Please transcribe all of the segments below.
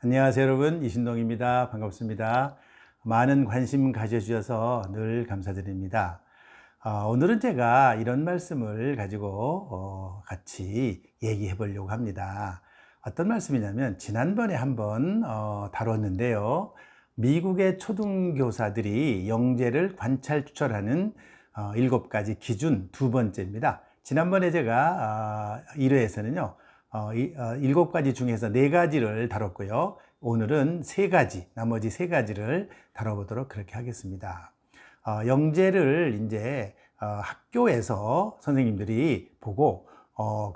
안녕하세요 여러분, 이신동입니다. 반갑습니다. 많은 관심 가져주셔서 늘 감사드립니다. 오늘은 제가 이런 말씀을 가지고 같이 얘기해 보려고 합니다. 어떤 말씀이냐면 지난번에 한번 다뤘는데요. 미국의 초등교사들이 영재를 관찰 추천하는 7가지 기준 두 번째입니다. 지난번에 제가 1회에서는요 7가지 중에서 4가지를 다뤘고요. 오늘은 3가지, 나머지 3가지를 다뤄보도록 그렇게 하겠습니다. 영재를 이제 학교에서 선생님들이 보고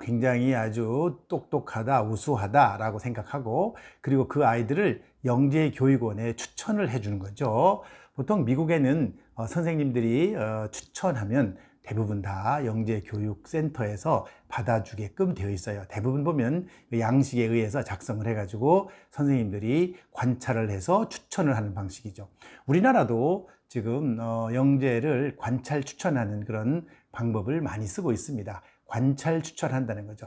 굉장히 아주 똑똑하다, 우수하다라고 생각하고, 그리고 그 아이들을 영재교육원에 추천을 해주는 거죠. 보통 미국에는 선생님들이 추천하면 대부분 다 영재교육센터에서 받아주게끔 되어 있어요. 대부분 보면 양식에 의해서 작성을 해가지고 선생님들이 관찰을 해서 추천을 하는 방식이죠. 우리나라도 지금 영재를 관찰 추천하는 그런 방법을 많이 쓰고 있습니다. 관찰 추천한다는 거죠.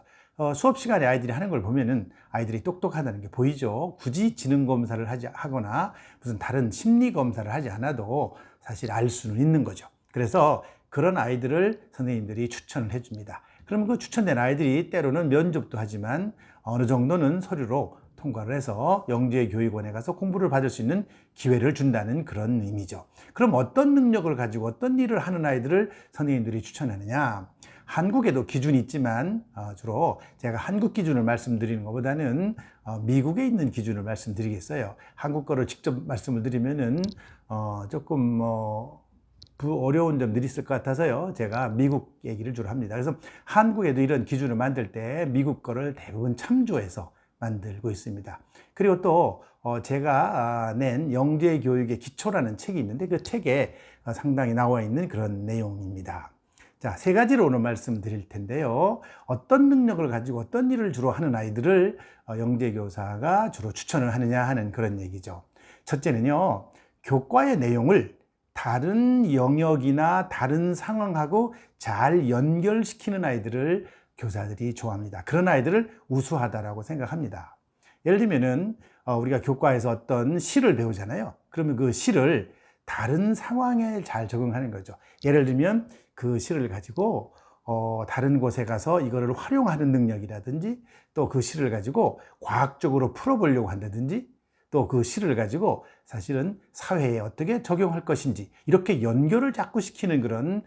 수업 시간에 아이들이 하는 걸 보면은 아이들이 똑똑하다는 게 보이죠. 굳이 지능 검사를 하거나 무슨 다른 심리 검사를 하지 않아도 사실 알 수는 있는 거죠. 그래서 그런 아이들을 선생님들이 추천을 해줍니다. 그럼 그 추천된 아이들이 때로는 면접도 하지만 어느 정도는 서류로 통과를 해서 영재교육원에 가서 공부를 받을 수 있는 기회를 준다는 그런 의미죠. 그럼 어떤 능력을 가지고 어떤 일을 하는 아이들을 선생님들이 추천하느냐? 한국에도 기준이 있지만 주로 제가 한국 기준을 말씀드리는 것보다는 미국에 있는 기준을 말씀드리겠어요. 한국 거를 직접 말씀을 드리면은 조금 어려운 점들이 있을 것 같아서요. 제가 미국 얘기를 주로 합니다. 그래서 한국에도 이런 기준을 만들 때 미국 거를 대부분 참조해서 만들고 있습니다. 그리고 또 제가 낸 영재교육의 기초라는 책이 있는데 그 책에 상당히 나와 있는 그런 내용입니다. 자, 3가지로 오늘 말씀드릴 텐데요. 어떤 능력을 가지고 어떤 일을 주로 하는 아이들을 영재교사가 주로 추천을 하느냐 하는 그런 얘기죠. 첫째는요, 교과의 내용을 다른 영역이나 다른 상황하고 잘 연결시키는 아이들을 교사들이 좋아합니다. 그런 아이들을 우수하다라고 생각합니다. 예를 들면은 우리가 교과에서 어떤 시를 배우잖아요. 그러면 그 시를 다른 상황에 잘 적응하는 거죠. 예를 들면 그 시를 가지고 다른 곳에 가서 이거를 활용하는 능력이라든지, 또 그 시를 가지고 과학적으로 풀어보려고 한다든지, 또 그 시를 가지고 사실은 사회에 어떻게 적용할 것인지 이렇게 연결을 자꾸 시키는 그런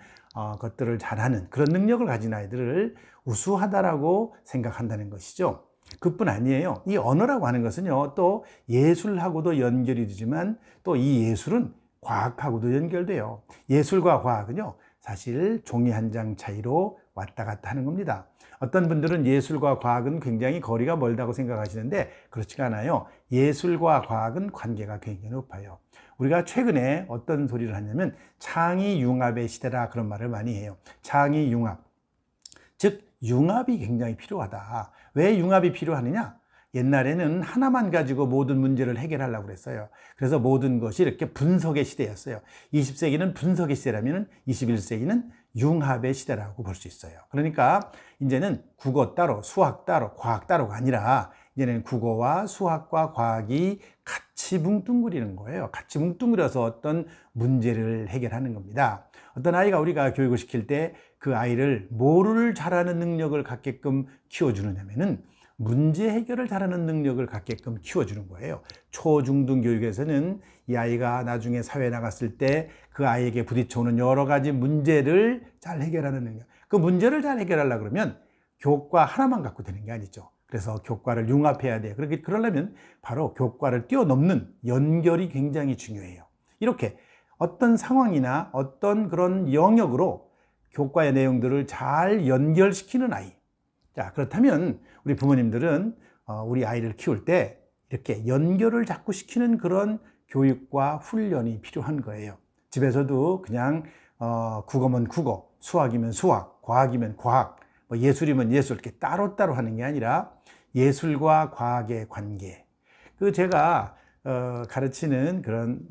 것들을 잘하는 그런 능력을 가진 아이들을 우수하다라고 생각한다는 것이죠. 그뿐 아니에요. 이 언어라고 하는 것은요, 또 예술하고도 연결이 되지만 또 이 예술은 과학하고도 연결돼요. 예술과 과학은요, 사실 종이 한 장 차이로 왔다 갔다 하는 겁니다. 어떤 분들은 예술과 과학은 굉장히 거리가 멀다고 생각하시는데 그렇지가 않아요. 예술과 과학은 관계가 굉장히 높아요. 우리가 최근에 어떤 소리를 하냐면 창의융합의 시대라 그런 말을 많이 해요. 창의융합. 즉 융합이 굉장히 필요하다. 왜 융합이 필요하느냐? 옛날에는 하나만 가지고 모든 문제를 해결하려고 그랬어요. 그래서 모든 것이 이렇게 분석의 시대였어요. 20세기는 분석의 시대라면 21세기는 융합의 시대라고 볼 수 있어요. 그러니까 이제는 국어 따로, 수학 따로, 과학 따로가 아니라 이제는 국어와 수학과 과학이 같이 뭉뚱그리는 거예요. 같이 뭉뚱그려서 어떤 문제를 해결하는 겁니다. 어떤 아이가 우리가 교육을 시킬 때 그 아이를 뭐를 잘하는 능력을 갖게끔 키워주느냐면은 문제 해결을 잘하는 능력을 갖게끔 키워주는 거예요. 초중등 교육에서는 이 아이가 나중에 사회에 나갔을 때 그 아이에게 부딪혀오는 여러 가지 문제를 잘 해결하는 능력. 그 문제를 잘 해결하려고 그러면 교과 하나만 갖고 되는 게 아니죠. 그래서 교과를 융합해야 돼요. 그러려면 바로 교과를 뛰어넘는 연결이 굉장히 중요해요. 이렇게 어떤 상황이나 어떤 그런 영역으로 교과의 내용들을 잘 연결시키는 아이. 자, 그렇다면 우리 부모님들은 우리 아이를 키울 때 이렇게 연결을 자꾸 시키는 그런 교육과 훈련이 필요한 거예요. 집에서도 그냥 국어면 국어, 수학이면 수학, 과학이면 과학, 뭐 예술이면 예술 이렇게 따로따로 하는 게 아니라 예술과 과학의 관계. 그 제가 가르치는 그런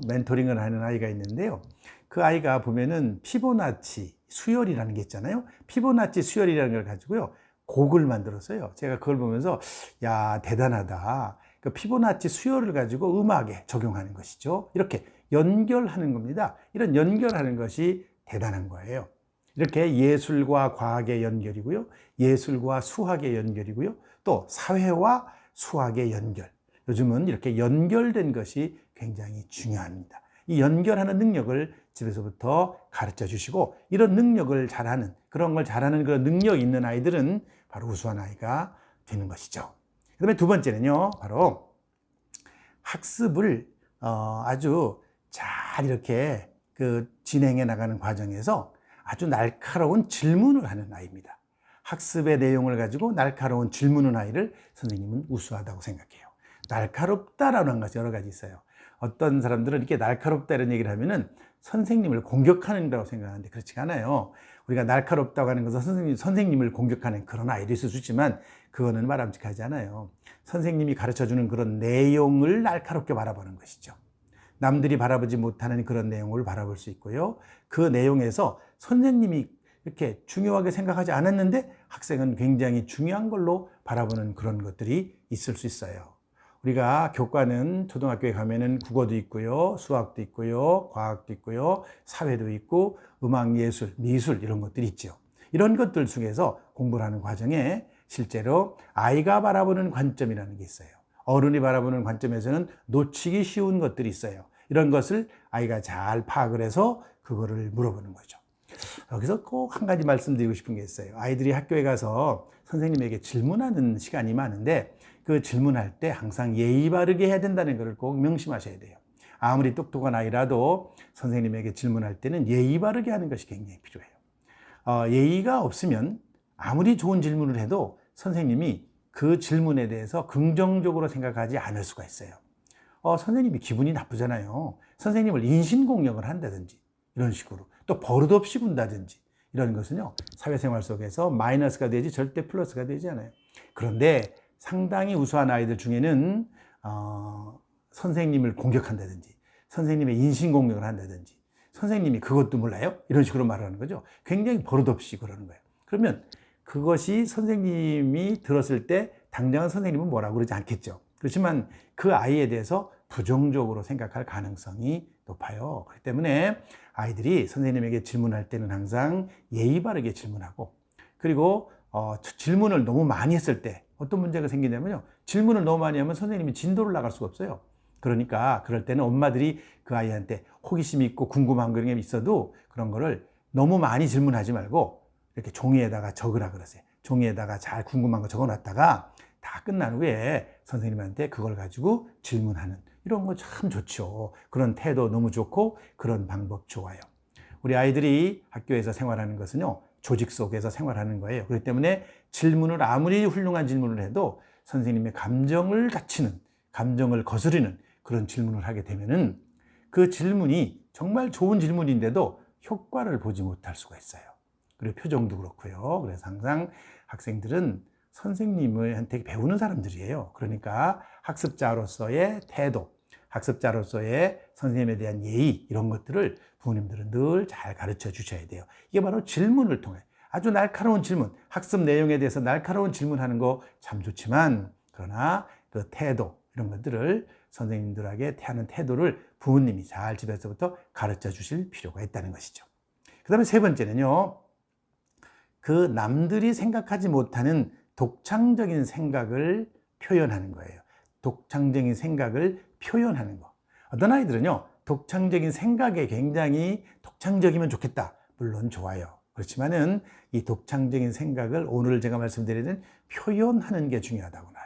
멘토링을 하는 아이가 있는데요. 그 아이가 보면은 피보나치 수열이라는 게 있잖아요. 피보나치 수열이라는 걸 가지고요 곡을 만들었어요. 제가 그걸 보면서 야, 대단하다. 그 피보나치 수요를 가지고 음악에 적용하는 것이죠. 이렇게 연결하는 겁니다. 이런 연결하는 것이 대단한 거예요. 이렇게 예술과 과학의 연결이고요. 예술과 수학의 연결이고요. 또 사회와 수학의 연결. 요즘은 이렇게 연결된 것이 굉장히 중요합니다. 이 연결하는 능력을 집에서부터 가르쳐 주시고, 이런 능력을 잘하는, 그런 걸 잘하는 그런 능력이 있는 아이들은 바로 우수한 아이가 되는 것이죠. 그 다음에 두 번째는요, 바로 학습을 아주 잘 이렇게 진행해 나가는 과정에서 아주 날카로운 질문을 하는 아이입니다. 학습의 내용을 가지고 날카로운 질문을 하는 아이를 선생님은 우수하다고 생각해요. 날카롭다라는 것이 여러 가지 있어요. 어떤 사람들은 이렇게 날카롭다 이런 얘기를 하면은 선생님을 공격하는 거라고 생각하는데 그렇지 않아요. 우리가 날카롭다고 하는 것은 선생님을 공격하는 그런 아이도 있을 수 있지만 그거는 바람직하지 않아요. 선생님이 가르쳐주는 그런 내용을 날카롭게 바라보는 것이죠. 남들이 바라보지 못하는 그런 내용을 바라볼 수 있고요. 그 내용에서 선생님이 이렇게 중요하게 생각하지 않았는데 학생은 굉장히 중요한 걸로 바라보는 그런 것들이 있을 수 있어요. 우리가 교과는 초등학교에 가면은 국어도 있고요, 수학도 있고요, 과학도 있고요, 사회도 있고, 음악, 예술, 미술 이런 것들이 있죠. 이런 것들 중에서 공부를 하는 과정에 실제로 아이가 바라보는 관점이라는 게 있어요. 어른이 바라보는 관점에서는 놓치기 쉬운 것들이 있어요. 이런 것을 아이가 잘 파악을 해서 그거를 물어보는 거죠. 여기서 꼭 한 가지 말씀드리고 싶은 게 있어요. 아이들이 학교에 가서 선생님에게 질문하는 시간이 많은데 그 질문할 때 항상 예의 바르게 해야 된다는 것을 꼭 명심하셔야 돼요. 아무리 똑똑한 아이라도 선생님에게 질문할 때는 예의 바르게 하는 것이 굉장히 필요해요. 예의가 없으면 아무리 좋은 질문을 해도 선생님이 그 질문에 대해서 긍정적으로 생각하지 않을 수가 있어요. 선생님이 기분이 나쁘잖아요. 선생님을 인신공격을 한다든지 이런 식으로 또 버릇없이 군다든지 이런 것은요, 사회생활 속에서 마이너스가 되지 절대 플러스가 되지 않아요. 그런데 상당히 우수한 아이들 중에는 선생님을 공격한다든지 선생님의 인신공격을 한다든지 선생님이 그것도 몰라요? 이런 식으로 말하는 거죠. 굉장히 버릇없이 그러는 거예요. 그러면 그것이 선생님이 들었을 때 당장은 선생님은 뭐라고 그러지 않겠죠. 그렇지만 그 아이에 대해서 부정적으로 생각할 가능성이 높아요. 그렇기 때문에 아이들이 선생님에게 질문할 때는 항상 예의 바르게 질문하고, 그리고 질문을 너무 많이 했을 때 어떤 문제가 생기냐면요, 질문을 너무 많이 하면 선생님이 진도를 나갈 수가 없어요. 그러니까 그럴 때는 엄마들이 그 아이한테 호기심이 있고 궁금한 그런 게 있어도 그런 거를 너무 많이 질문하지 말고 이렇게 종이에다가 적으라 그러세요. 종이에다가 잘 궁금한 거 적어놨다가 다 끝난 후에 선생님한테 그걸 가지고 질문하는, 이런 거 참 좋죠. 그런 태도 너무 좋고 그런 방법 좋아요. 우리 아이들이 학교에서 생활하는 것은요, 조직 속에서 생활하는 거예요. 그렇기 때문에 질문을 아무리 훌륭한 질문을 해도 선생님의 감정을 다치는, 감정을 거스르는 그런 질문을 하게 되면은 그 질문이 정말 좋은 질문인데도 효과를 보지 못할 수가 있어요. 그리고 표정도 그렇고요. 그래서 항상 학생들은 선생님한테 배우는 사람들이에요. 그러니까 학습자로서의 태도, 학습자로서의 선생님에 대한 예의, 이런 것들을 부모님들은 늘 잘 가르쳐 주셔야 돼요. 이게 바로 질문을 통해 아주 날카로운 질문, 학습 내용에 대해서 날카로운 질문하는 거 참 좋지만, 그러나 그 태도, 이런 것들을 선생님들에게 하는 태도를 부모님이 잘 집에서부터 가르쳐 주실 필요가 있다는 것이죠. 그 다음에 세 번째는요, 그 남들이 생각하지 못하는 독창적인 생각을 표현하는 거예요. 독창적인 생각을 표현하는 거. 어떤 아이들은요, 독창적인 생각에 굉장히 독창적이면 좋겠다. 물론 좋아요. 그렇지만은 이 독창적인 생각을 오늘 제가 말씀드리는 표현하는 게 중요하다고 나요.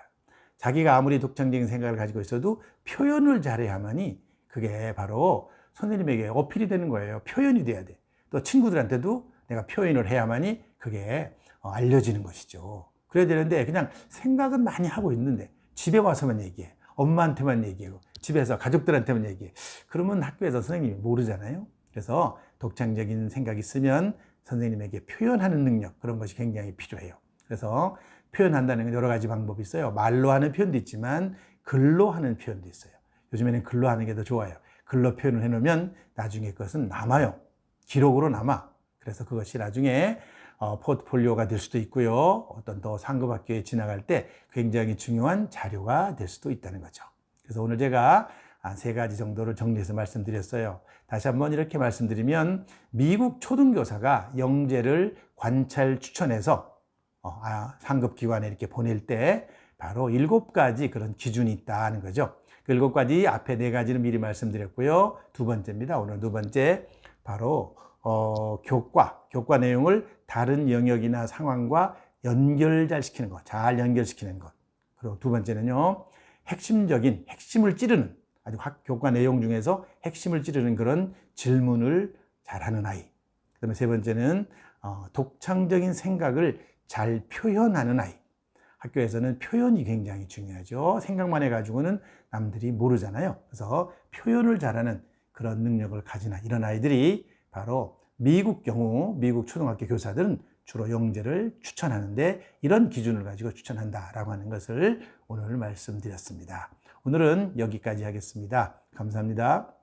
자기가 아무리 독창적인 생각을 가지고 있어도 표현을 잘해야만이 그게 바로 선생님에게 어필이 되는 거예요. 표현이 돼야 돼. 또 친구들한테도 내가 표현을 해야만이 그게 알려지는 것이죠. 그래야 되는데 그냥 생각은 많이 하고 있는데 집에 와서만 얘기해. 엄마한테만 얘기하고 집에서 가족들한테만 얘기해. 그러면 학교에서 선생님이 모르잖아요. 그래서 독창적인 생각이 있으면 선생님에게 표현하는 능력, 그런 것이 굉장히 필요해요. 그래서 표현한다는 건 여러 가지 방법이 있어요. 말로 하는 표현도 있지만 글로 하는 표현도 있어요. 요즘에는 글로 하는 게 더 좋아요. 글로 표현을 해놓으면 나중에 그것은 남아요. 기록으로 남아. 그래서 그것이 나중에 포트폴리오가 될 수도 있고요. 어떤 또 상급 학교에 지나갈 때 굉장히 중요한 자료가 될 수도 있다는 거죠. 그래서 오늘 제가 세 가지 정도를 정리해서 말씀드렸어요. 다시 한번 이렇게 말씀드리면 미국 초등교사가 영재를 관찰 추천해서 상급 기관에 이렇게 보낼 때 바로 7가지 그런 기준이 있다는 거죠. 그 7가지 앞에 4가지는 미리 말씀드렸고요. 두 번째입니다. 오늘 두 번째 바로 교과 내용을 다른 영역이나 상황과 연결 잘 시키는 것, 잘 연결시키는 것. 그리고 두 번째는요, 핵심을 찌르는, 아주 교과 내용 중에서 핵심을 찌르는 그런 질문을 잘하는 아이. 그다음에 세 번째는 독창적인 생각을 잘 표현하는 아이. 학교에서는 표현이 굉장히 중요하죠. 생각만 해가지고는 남들이 모르잖아요. 그래서 표현을 잘하는 그런 능력을 가진 이런 아이들이 바로 미국 초등학교 교사들은 주로 영재를 추천하는데 이런 기준을 가지고 추천한다라고 하는 것을 오늘 말씀드렸습니다. 오늘은 여기까지 하겠습니다. 감사합니다.